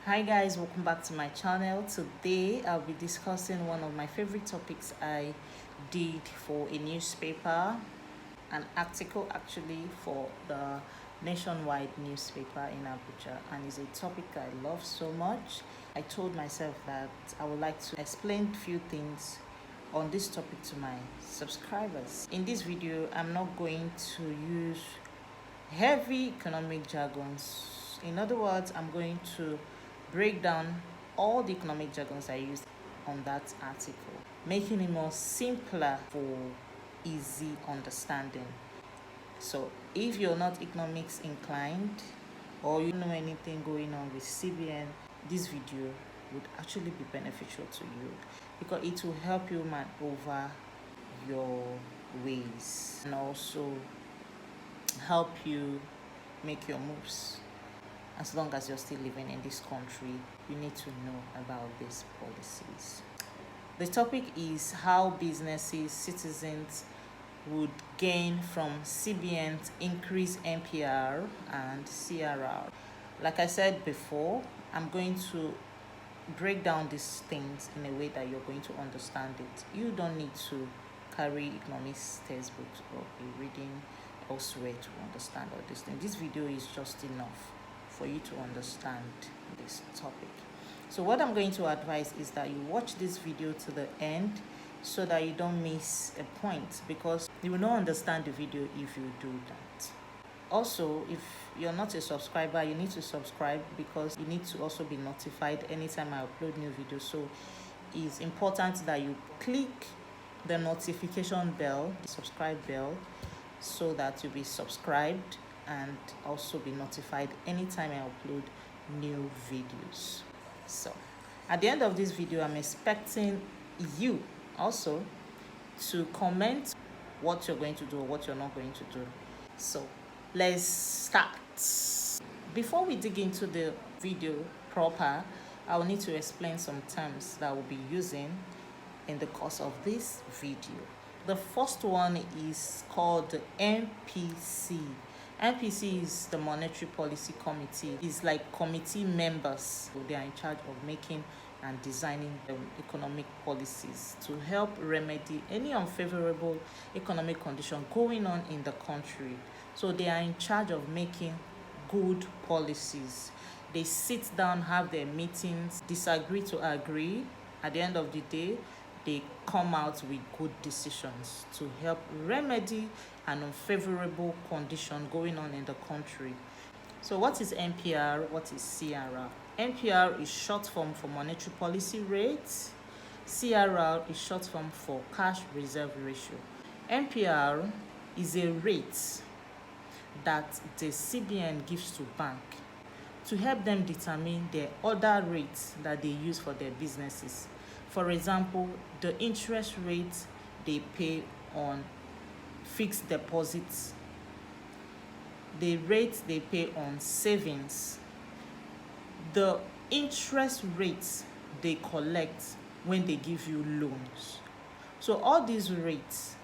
Hi guys, welcome back to my channel. Today I'll be discussing one of my favorite topics I did for a newspaper, an article actually for the nationwide newspaper in Abuja, and it's a topic I love so much. I told myself that I would like to explain a few things on this topic to my subscribers. In this video, I'm not going to use heavy economic jargons. In other words, I'm going to break down all the economic jargons I used on that article, making it more simpler for easy understanding. So if you're not economics inclined or you know anything going on with CBN, this video would actually be beneficial to you because it will help you maneuver your ways and also help you make your moves. As long as you're still living in this country, you need to know about these policies. The topic is how businesses, citizens would gain from CBN's Increased MPR and CRR. Like I said before, I'm going to break down these things in a way that you're going to understand it. You don't need to carry economics textbooks or be reading elsewhere to understand all these things. This video is just enough for you to understand this topic. So what I'm going to advise is that you watch this video to the end so that you don't miss a point, because you will not understand the video if you do that. Also, if you're not a subscriber, you need to subscribe because you need to also be notified anytime I upload new videos. So it's important that you click the notification bell, the subscribe bell, so that you'll be subscribed and also be notified anytime I upload new videos. So at the end of this video, I'm expecting you also to comment what you're going to do or what you're not going to do. So let's start. Before we dig into the video proper, I will need to explain some terms that we'll be using in the course of this video. The first one is called the MPC. MPC is the Monetary Policy Committee. It's like committee members. They are in charge of making and designing economic policies to help remedy any unfavorable economic condition going on in the country. So they are in charge of making good policies. They sit down, have their meetings, disagree to agree. At the end of the day, they come out with good decisions to help remedy an unfavorable condition going on in the country. So what is MPR? What is CRR? MPR is short form for monetary policy rate. CRR is short form for cash reserve ratio. MPR is a rate that the CBN gives to bank to help them determine the other rates that they use for their businesses. For example, the interest rate they pay on fixed deposits, the rate they pay on savings, the interest rates they collect when they give you loans. So all these rates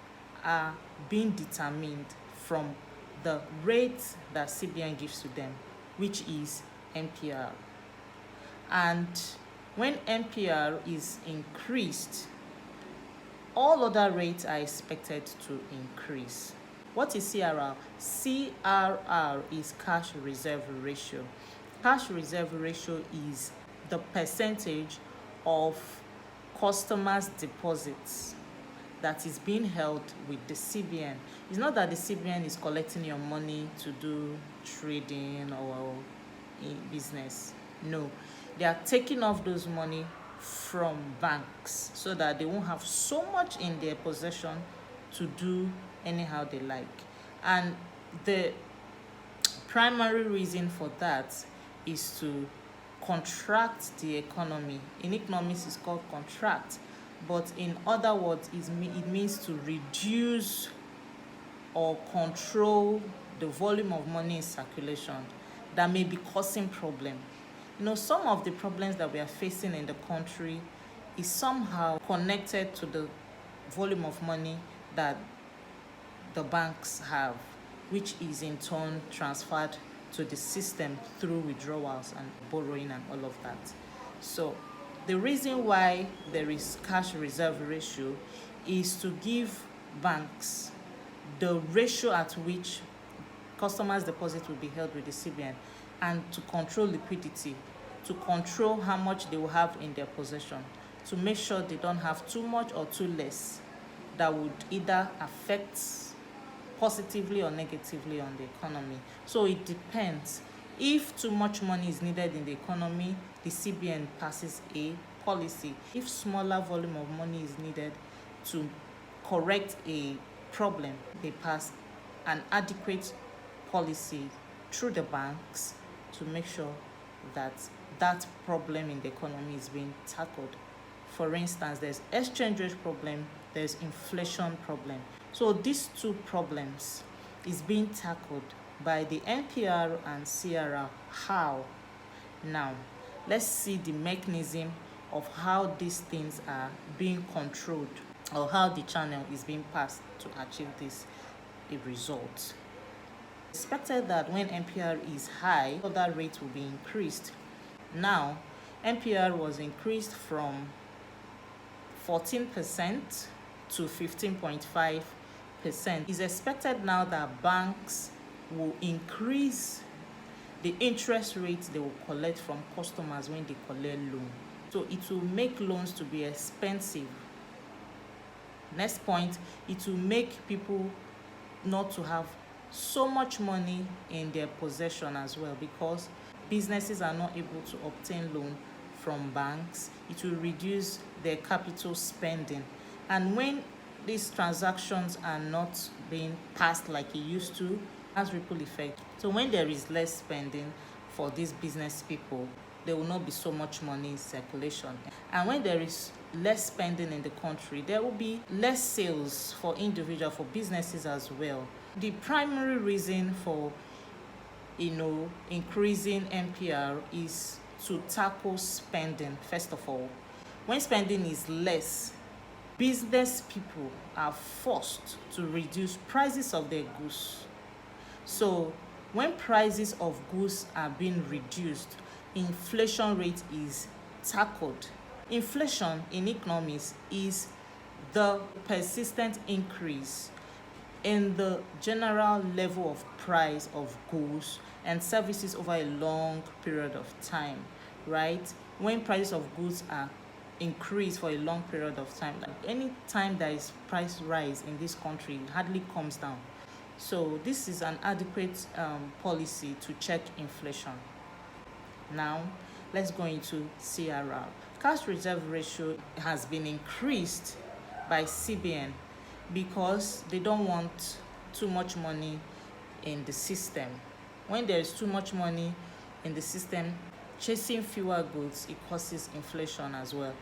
are being determined from the rate that CBN gives to them, which is MPR. And when MPR is increased, all other rates are expected to increase. What is CRR? CRR is cash reserve ratio. Cash reserve ratio is the percentage of customers' deposits that is being held with the CBN. It's not that the CBN is collecting your money to do trading or business. No, they are taking off those money from banks so that they won't have so much in their possession to do anyhow they like. And the primary reason for that is to contract the economy. In economics, it's called contract, but in other words, it means to reduce or control the volume of money in circulation that may be causing problem. You know, some of the problems that we are facing in the country is somehow connected to the volume of money that the banks have, which is in turn transferred to the system through withdrawals and borrowing and all of that. So the reason why there is cash reserve ratio is to give banks the ratio at which customers' deposit will be held with the CBN, and to control liquidity, to control how much they will have in their possession, to make sure they don't have too much or too less that would either affect positively or negatively on the economy. So it depends. If too much money is needed in the economy, the CBN passes a policy. If smaller volume of money is needed to correct a problem, they pass an adequate policy through the banks to make sure that that problem in the economy is being tackled. For instance, there's exchange rate problem, there's inflation problem. So these two problems is being tackled by the MPR and CRR. How? Now, let's see the mechanism of how these things are being controlled, or how the channel is being passed to achieve this result. Expected that when MPR is high, that rate will be increased. Now, MPR was increased from 14% to 15.5%. It's expected now that banks will increase the interest rates they will collect from customers when they collect loan. So it will make loans to be expensive. Next point, it will make people not to have so much money in their possession as well, because businesses are not able to obtain loan from banks. It will reduce their capital spending, and when these transactions are not being passed like it used to, has ripple effect. So when there is less spending for these business people, there will not be so much money in circulation, and when there is less spending in the country, there will be less sales for individuals, for businesses as well. The primary reason for increasing MPR is to tackle spending. First of all, when spending is less, business people are forced to reduce prices of their goods. So when prices of goods are being reduced, inflation rate is tackled. Inflation in economics is the persistent increase in the general level of price of goods and services over a long period of time, right? When prices of goods are increased for a long period of time, like any time there is price rise in this country, it hardly comes down. So this is an adequate policy to check inflation. Now, let's go into CRR. Cash reserve ratio has been increased by CBN because they don't want too much money in the system. When there is too much money in the system, chasing fewer goods, it causes inflation as well.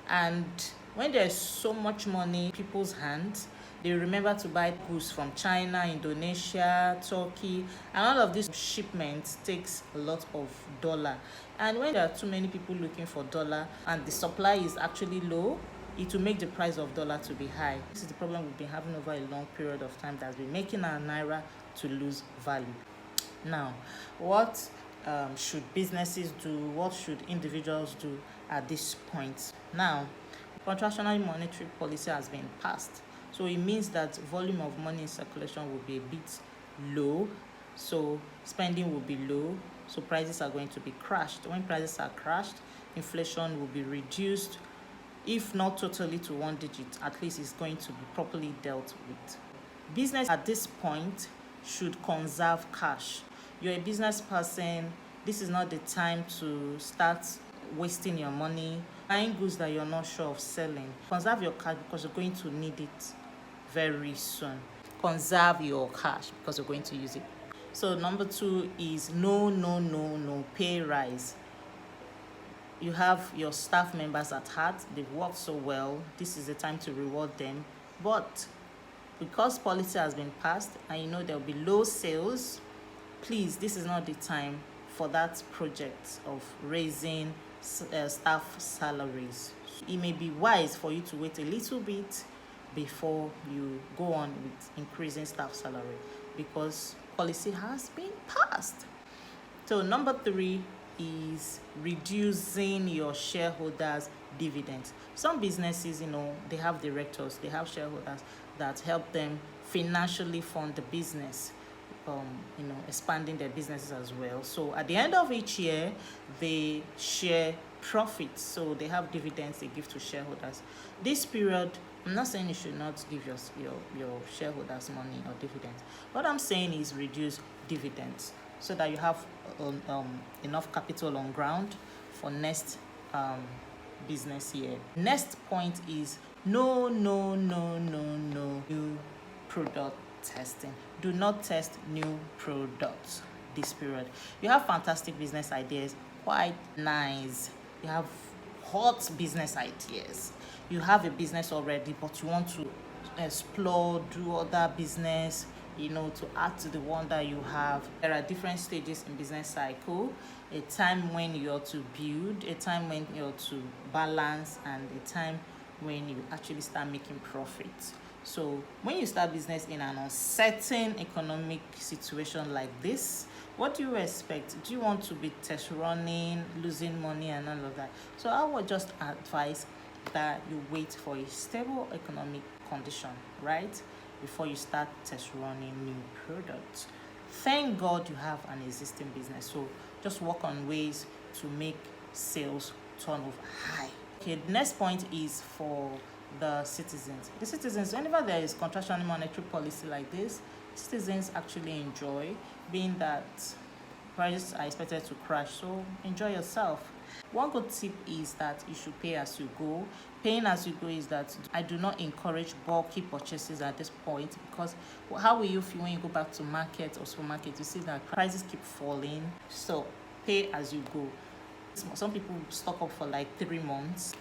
And when there is so much money in people's hands, they remember to buy goods from China, Indonesia, Turkey, and all of these shipments takes a lot of dollar. And when there are too many people looking for dollar and the supply is actually low, it will make the price of dollar to be high. This is the problem we've been having over a long period of time that's been making our naira to lose value. Now, what should businesses do? What should individuals do at this point? Now, contractional monetary policy has been passed. So it means that volume of money in circulation will be a bit low. So spending will be low. So prices are going to be crashed. When prices are crashed, inflation will be reduced. If not totally to one digit, at least it's going to be properly dealt with. Business at this point should conserve cash. You're a business person. This is not the time to start wasting your money, buying goods that you're not sure of selling. Conserve your cash because you're going to need it very soon. Conserve your cash because you're going to use it. So number 2 is no pay rise. You have your staff members at heart. They've worked so well. This is the time to reward them. But because policy has been passed and you know there'll be low sales, please, this is not the time for that project of raising staff salaries. It may be wise for you to wait a little bit before you go on with increasing staff salary because policy has been passed. So number three is reducing your shareholders' dividends. Some businesses, they have directors, they have shareholders that help them financially fund the business, expanding their businesses as well. So at the end of each year, they share profits. So they have dividends they give to shareholders. This period, I'm not saying you should not give your shareholders money or dividends. What I'm saying is reduce dividends so that you have enough capital on ground for next business year. Next point is no new product testing. Do not test new products this period. You have fantastic business ideas, quite nice. You have hot business ideas. You have a business already, but you want to explore, do other business, to add to the one that you have. There are different stages in business cycle. A time when you're to build, a time when you're to balance, and a time when you actually start making profits. So when you start business in an uncertain economic situation like this, what do you expect? Do you want to be test running, losing money and all of that? So I would just advise that you wait for a stable economic condition, right, before you start test running new products. Thank God you have an existing business, so just work on ways to make sales turnover high. Okay, the next point is for the citizens. The citizens, whenever there is contractionary monetary policy like this, citizens actually enjoy, being that prices are expected to crash, so enjoy yourself. One good tip is that you should pay as you go. Paying as you go is that I do not encourage bulky purchases at this point, because how will you feel when you go back to market or supermarket? You see that prices keep falling. So pay as you go. Some people stock up for like 3 months.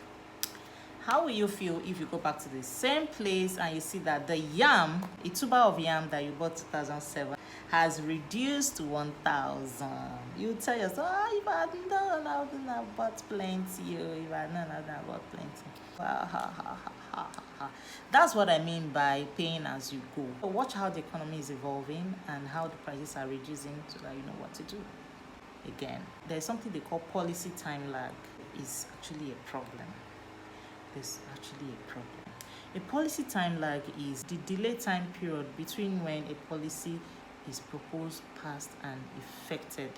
How will you feel if you go back to the same place and you see that the yam, a tuber of yam that you bought 2007, has reduced to 1,000? You tell yourself, if I hadn't done, I wouldn't have bought plenty. If I hadn't done, I would have bought plenty. That's what I mean by paying as you go. So watch how the economy is evolving and how the prices are reducing so that you know what to do. Again, there's something they call policy time lag. Is actually a problem. There's actually a problem. A policy time lag is the delay time period between when a policy is proposed, passed, and effected.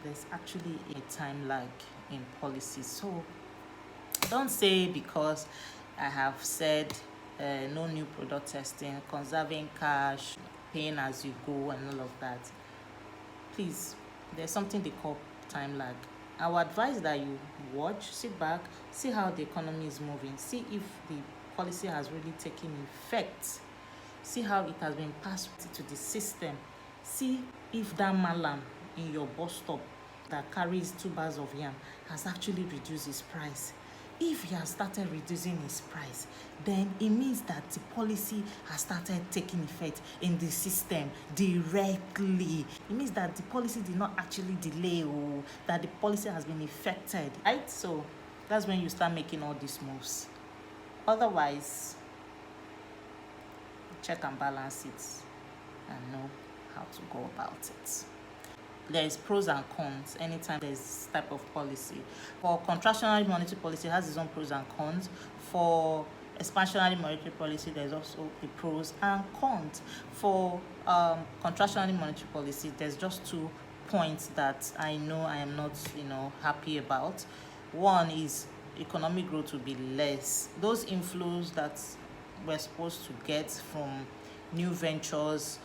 There's actually a time lag in policy. So don't say because I have said no new product testing, conserving cash, paying as you go, and all of that. Please, there's something they call time lag. I would advise that you watch, sit back, see how the economy is moving, see if the policy has really taken effect, see how it has been passed to the system, see if that malam in your bus stop that carries 2 bags of yam has actually reduced its price. If he has started reducing his price, then it means that the policy has started taking effect in the system directly. It means that the policy did not actually delay, or that the policy has been effected, right? So that's when you start making all these moves. Otherwise, check and balance it and know how to go about it. There is pros and cons anytime there's this type of policy. For contractionary monetary policy, it has its own pros and cons. For expansionary monetary policy, there's also the pros and cons. For contractionary monetary policy, there's just 2 points that I know I am not happy about. One is economic growth will be less. Those inflows that we're supposed to get from new ventures,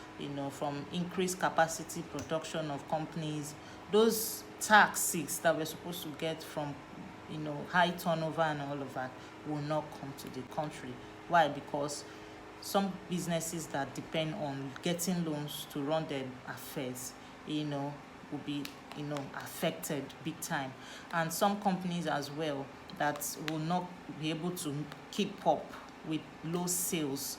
from increased capacity production of companies, those taxes that we're supposed to get from, high turnover and all of that will not come to the country. Why? Because some businesses that depend on getting loans to run their affairs, will be, affected big time. And some companies as well that will not be able to keep up with low sales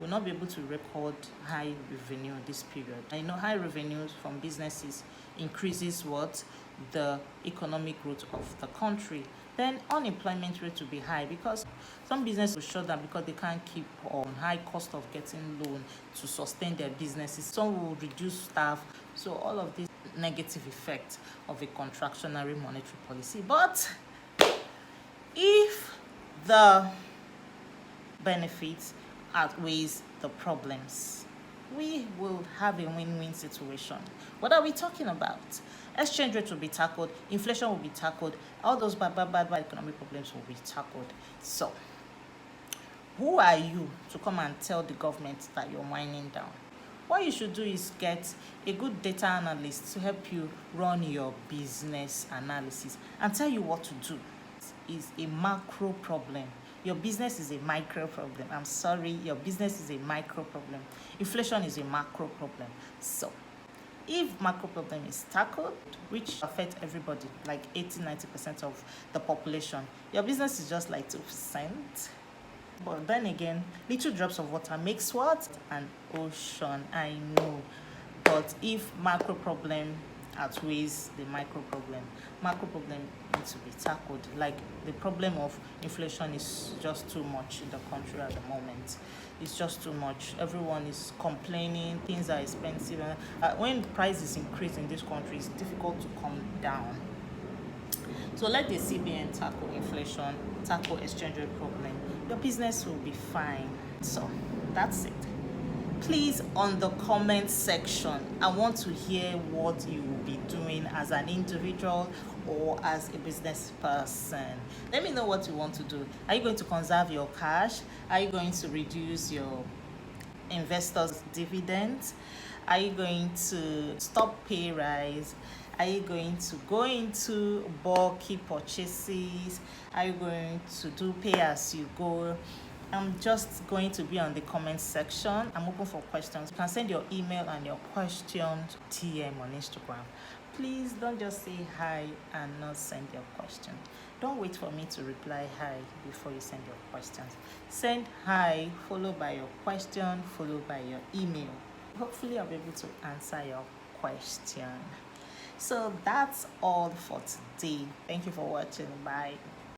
will not be able to record high revenue this period. I know high revenues from businesses increases what? The economic growth of the country. Then unemployment rate will be high because some businesses will shut down because they can't keep on high cost of getting loan to sustain their businesses. Some will reduce staff. So all of this negative effect of a contractionary monetary policy. But if the benefits outweighs the problems, we will have a win-win situation. What are we talking about? Exchange rate will be tackled, inflation will be tackled, all those bad economic problems will be tackled. So, who are you to come and tell the government that you're winding down? What you should do is get a good data analyst to help you run your business analysis and tell you what to do. Is a macro problem. Your business is a micro problem. I'm sorry, your business is a micro problem. Inflation is a macro problem. So, if macro problem is tackled, which affects everybody, like 80-90% of the population, your business is just like 2%. But then again, little drops of water makes what? An ocean, I know. But if macro problem outweighs the macro problem needs to be tackled. Like the problem of inflation is just too much in the country at the moment. It's just too much. Everyone is complaining, things are expensive. When prices increase in this country, it's difficult to come down. So let the CBN tackle inflation, tackle exchange rate problem. Your business will be fine. So that's it. Please, on the comment section, I want to hear what you will be doing as an individual or as a business person. Let me know what you want to do. Are you going to conserve your cash? Are you going to reduce your investors' dividends? Are you going to stop pay rise? Are you going to go into bulky purchases? Are you going to do pay as you go? I'm just going to be on the comment section. I'm open for questions. You can send your email and your questions to TM on Instagram. Please don't just say hi and not send your question. Don't wait for me to reply hi before you send your questions. Send hi, followed by your question, followed by your email. Hopefully I'll be able to answer your question. So that's all for today. Thank you for watching. Bye.